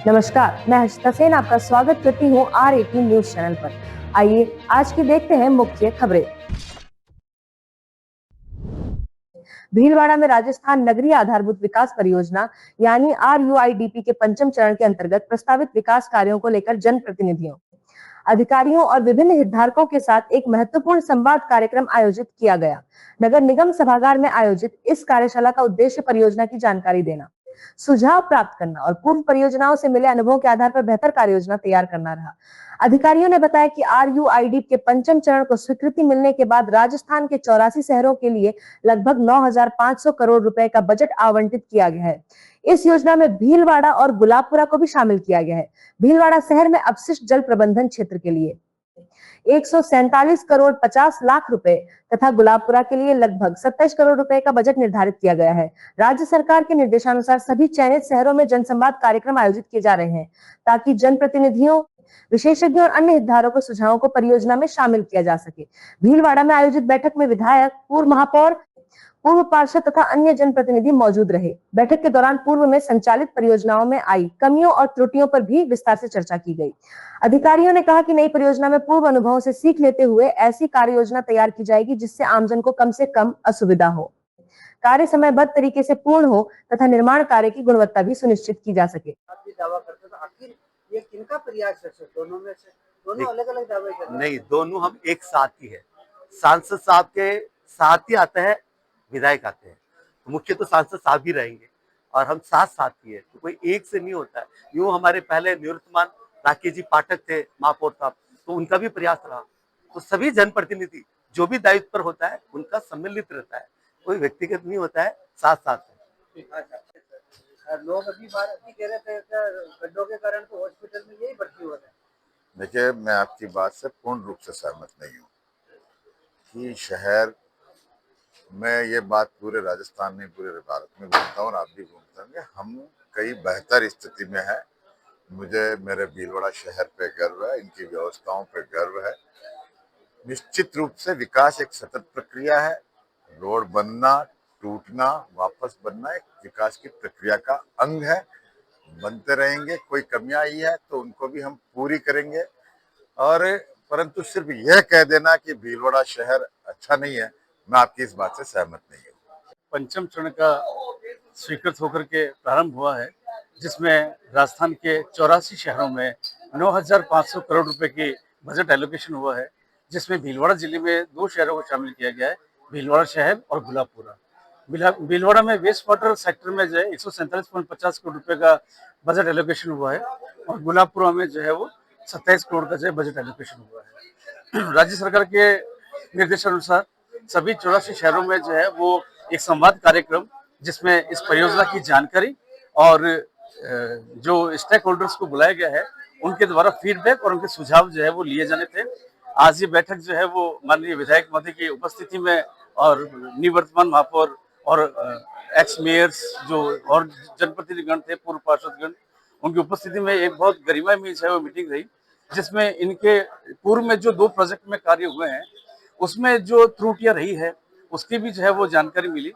नमस्कार, मैं हर्षिता सेन आपका स्वागत करती हूँ R18 न्यूज चैनल पर। आइए आज की देखते हैं मुख्य खबरें। भीलवाड़ा में राजस्थान नगरीय आधारभूत विकास परियोजना यानी RUIDP के पंचम चरण के अंतर्गत प्रस्तावित विकास कार्यों को लेकर जनप्रतिनिधियों, अधिकारियों और विभिन्न हितधारकों के साथ एक महत्वपूर्ण संवाद कार्यक्रम आयोजित किया गया। नगर निगम सभागार में आयोजित इस कार्यशाला का उद्देश्य परियोजना की जानकारी देना, सुझाव प्राप्त करना और पूर्व परियोजनाओं से मिले अनुभवों के आधार पर बेहतर कार्य योजना तैयार करना रहा। अधिकारियों ने बताया कि RUIDP के पंचम चरण को स्वीकृति मिलने के बाद राजस्थान के 84 शहरों के लिए लगभग 9,500 करोड़ रुपए का बजट आवंटित किया गया है। इस योजना में भीलवाड़ा और गुलाबपुरा को भी शामिल किया गया है। भीलवाड़ा शहर में अपशिष्ट जल प्रबंधन क्षेत्र के लिए 147 करोड़ 50 लाख रुपए तथा गुलाबपुरा के लिए लगभग 27 करोड़ रुपए का बजट निर्धारित किया गया है। राज्य सरकार के निर्देशानुसार सभी चयनित शहरों में जनसंवाद कार्यक्रम आयोजित किए जा रहे हैं ताकि जनप्रतिनिधियों, विशेषज्ञों और अन्य हितधारकों के सुझावों को परियोजना में शामिल किया जा सके। भीलवाड़ा में आयोजित बैठक में विधायक, पूर्व महापौर, पूर्व पार्षद तथा अन्य जनप्रतिनिधि मौजूद रहे। बैठक के दौरान पूर्व में संचालित परियोजनाओं में आई कमियों और त्रुटियों पर भी विस्तार से चर्चा की गई। अधिकारियों ने कहा कि नई परियोजना में पूर्व अनुभवों से सीख लेते हुए ऐसी कार्य योजना तैयार की जाएगी जिससे आमजन को कम से कम असुविधा हो, कार्य समयबद्ध तरीके से पूर्ण हो तथा निर्माण कार्य की गुणवत्ता भी सुनिश्चित की जा सके। दावा करते तो आखिर ये किनका प्रयास है? दोनों में से दोनों अलग अलग दावे कर रहे हैं? नहीं, दोनों हम एक साथ ही है। सांसद साहब के साथ ही आता है, विधायक आते हैं, तो मुख्य तो सांसद साहब ही रहेंगे और हम साथ साथ ही है, तो कोई एक से नहीं होता है। यूं हमारे पहले निवृत्तमान राकेश जी पाठक थे महापौर साहब, तो उनका भी प्रयास रहा। तो सभी जनप्रतिनिधि जो भी दायित्व पर होता है उनका सम्मिलित रहता है, कोई व्यक्तिगत नहीं होता है, साथ साथ है। लोग अभी बात कह रहे थे गड्ढों के कारण तो हॉस्पिटल में यही भर्ती हो रहे हैं। देखिए, मैं आपकी बात से पूर्ण रूप से सहमत नहीं हूँ कि शहर में ये बात पूरे राजस्थान में, पूरे भारत में घूमता हूँ और आप भी घूमते होंगे, हम कई बेहतर स्थिति में है। मुझे मेरे भीलवाड़ा शहर पे गर्व है, इनकी व्यवस्थाओं पे गर्व है। निश्चित रूप से विकास एक सतत प्रक्रिया है। रोड बनना, टूटना, वापस बनना एक विकास की प्रक्रिया का अंग है, बनते रहेंगे। कोई कमियां आई है तो उनको भी हम पूरी करेंगे। और परंतु सिर्फ यह कह देना कि भीलवाड़ा शहर अच्छा नहीं है, मैं आपकी इस बात से सहमत नहीं हूँ। पंचम चरण का स्वीकृत होकर के प्रारंभ हुआ है, जिसमें राजस्थान के 84 शहरों में 9,500 करोड़ रुपए की बजट एलोकेशन हुआ है, जिसमें भीलवाड़ा जिले में 2 शहरों को शामिल किया गया है, भीलवाड़ा शहर और गुलाबपुरा। भीलवाड़ा में वेस्ट वाटर सेक्टर में जो है 147.50 करोड़ रुपए का बजट एलोकेशन हुआ है और गुलाबपुरा में जो है वो 27 करोड़ का जो है बजट एलोकेशन हुआ है। राज्य सरकार के निर्देशानुसार सभी 84 शहरों में जो है वो एक संवाद कार्यक्रम, जिसमें इस परियोजना की जानकारी और जो स्टेक होल्डर्स को बुलाया गया है उनके द्वारा फीडबैक और उनके सुझाव जो है वो लिए जाने थे। आज ये बैठक जो है वो माननीय विधायक महोदय की उपस्थिति में और निवर्तमान महापौर और एक्स मेयर्स जो और जनप्रतिनिधिगण थे, पूर्व पार्षदगण, उनकी उपस्थिति में एक बहुत गरिमामय जो है वो मीटिंग रही, जिसमें इनके पूर्व में जो 2 प्रोजेक्ट में कार्य हुए हैं उसमें जो त्रुटियां रही है उसकी भी जो है वो जानकारी मिली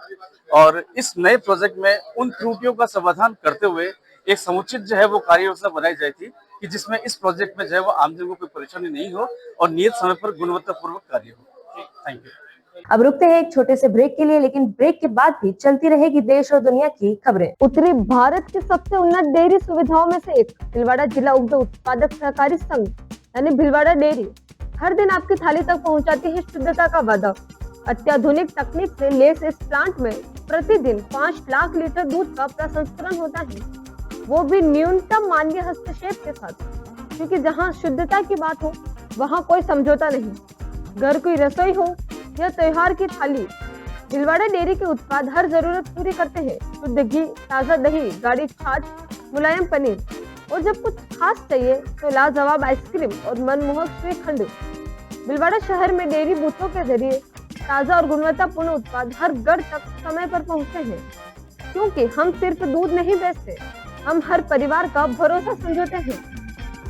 और इस नए प्रोजेक्ट में उन त्रुटियों का समाधान करते हुए एक समुचित जो है वो कार्य योजना बनाई जाती थी कि जिसमें इस प्रोजेक्ट में जो है वो आमजन को कोई परेशानी नहीं हो और नियत समय पर गुणवत्तापूर्वक कार्य हो। Thank you. अब रुकते हैं एक छोटे से ब्रेक के लिए, लेकिन ब्रेक के बाद भी चलती रहेगी देश और दुनिया की खबरें। उत्तरी भारत के सबसे उन्नत डेयरी सुविधाओं में से एक भीलवाड़ा जिला उग्र उत्पादक सहकारी संघ यानी भीलवाड़ा डेयरी हर दिन आपकी थाली तक पहुंचाती है शुद्धता का वादा। अत्याधुनिक तकनीक से लैस इस प्लांट में प्रतिदिन 5 लाख लीटर दूध का प्रसंस्करण होता है, वो भी न्यूनतम मानवीय हस्तक्षेप के साथ, क्योंकि जहाँ शुद्धता की बात हो वहाँ कोई समझौता नहीं। घर की रसोई हो या त्योहार की थाली, भीलवाड़ा डेयरी के उत्पाद हर जरूरत पूरी करते हैं। शुद्ध घी, ताजा दही, गाढ़ी छाछ, मुलायम पनीर और जब कुछ खास चाहिए तो लाजवाब आइसक्रीम और मनमोहक श्रीखंड। भीलवाड़ा शहर में डेयरी बूथों के जरिए ताजा और गुणवत्तापूर्ण उत्पाद हर घर तक समय पर पहुंचते हैं, क्योंकि हम सिर्फ दूध नहीं बेचते, हम हर परिवार का भरोसा समझौते हैं।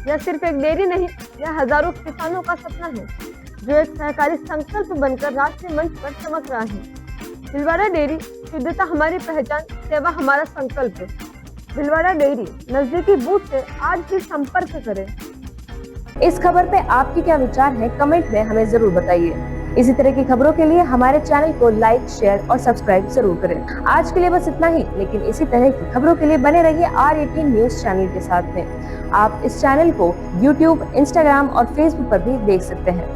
यह सिर्फ एक डेयरी नहीं, यह हजारों किसानों का सपना है जो एक सहकारी संकल्प बनकर राष्ट्रीय मंच पर चमक रहा है। भीलवाड़ा डेयरी, शुद्धता हमारी पहचान, सेवा हमारा संकल्प। भीलवाड़ा डेयरी नजदीकी बूथ से आज ही संपर्क करें। इस खबर पे आपके क्या विचार हैं कमेंट में हमें जरूर बताइए। इसी तरह की खबरों के लिए हमारे चैनल को लाइक, शेयर और सब्सक्राइब जरूर करें। आज के लिए बस इतना ही, लेकिन इसी तरह की खबरों के लिए बने रहिए R18 न्यूज चैनल के साथ में। आप इस चैनल को YouTube, Instagram और Facebook पर भी देख सकते हैं।